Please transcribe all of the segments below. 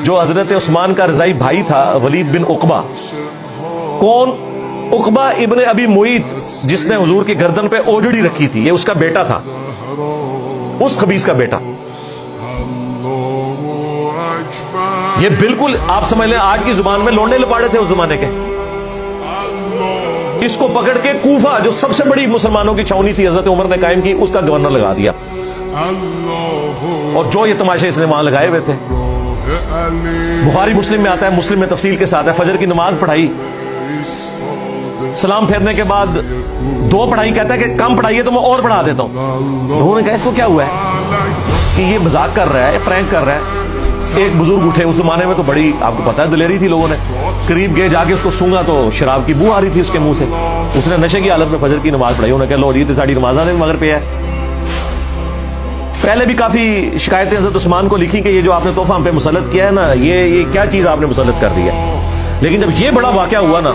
جو حضرت عثمان کا رضائی بھائی تھا ولید بن عقبہ. کون؟ عقبہ ابن ابی معیط جس نے حضور کی گردن پہ اوجڑی رکھی تھی، یہ اس کا بیٹا تھا، اس خبیث کا بیٹا. یہ بالکل آپ سمجھ لیں آج کی زبان میں لونڈے لپاڑے تھے اس زمانے کے. اس کو پکڑ کے کوفہ جو سب سے بڑی مسلمانوں کی چھاونی تھی حضرت عمر نے قائم کی، اس کا گورنر لگا دیا. اور جو یہ تماشے اس نے وہاں لگائے ہوئے تھے. بخاری مسلم میں آتا ہے، مسلم میں تفصیل کے ساتھ ہے، فجر کی نماز پڑھائی، سلام پھیرنے کے بعد 2 پڑھائی، کہتا ہے کہ کم پڑھائیے تو میں اور پڑھا دیتا ہوں. انہوں نے کہا اس کو کیا ہوا ہے کہ یہ مذاق کر رہا ہے، پرینک کر رہا ہے. ایک بزرگ اٹھے، اس زمانے میں تو بڑی آپ کو پتا ہے دلیری تھی لوگوں نے، قریب گئے، جا کے اس کو سونگا تو شراب کی بو آ رہی تھی اس کے منہ سے. اس نے نشے کی حالت میں فجر کی نماز پڑھائی. انہوں نے کہا لو یہ تو ساری نمازاں نے مگر پہ ہے. پہلے بھی کافی شکایتیں حضرت عثمان کو لکھی کہ یہ جو آپ نے تحفہ ہم پہ مسلط کیا ہے نا، یہ کیا چیز آپ نے مسلط کر دی ہے. لیکن جب یہ بڑا واقعہ ہوا نا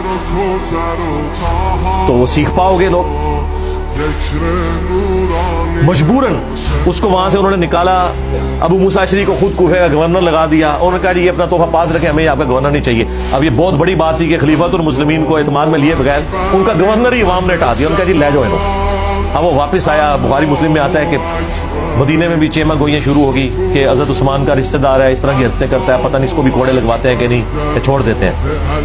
تو وہ سیکھ پاؤ گے لوگ. مجبوراً اس کو وہاں سے انہوں نے نکالا. ابو موسیٰ اشعری کو خود کوفے کا گورنر لگا دیا. انہوں نے کہا جی یہ اپنا تحفہ پاس رکھیں، ہمیں آپ کا گورنر نہیں چاہیے. اب یہ بہت بڑی بات تھی کہ خلیفۃ المسلمین کو اعتماد میں لیے بغیر ان کا گورنر ہی عوام نے ہٹا دیا. انہوں نے کہا جی لے جاؤ انہوں. اب وہ واپس آیا. بخاری مسلم میں آتا ہے کہ مدینے میں بھی چیمہ گوئیاں شروع ہوگی کہ حضرت عثمان کا رشتہ دار ہے، اس طرح کی حرکتیں کرتا ہے، پتہ نہیں اس کو بھی کوڑے لگواتے ہیں کہ نہیں، کہ چھوڑ دیتے ہیں.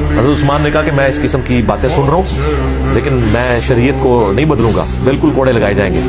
حضرت عثمان نے کہا کہ میں اس قسم کی باتیں سن رہا ہوں لیکن میں شریعت کو نہیں بدلوں گا، بالکل کوڑے لگائے جائیں گے.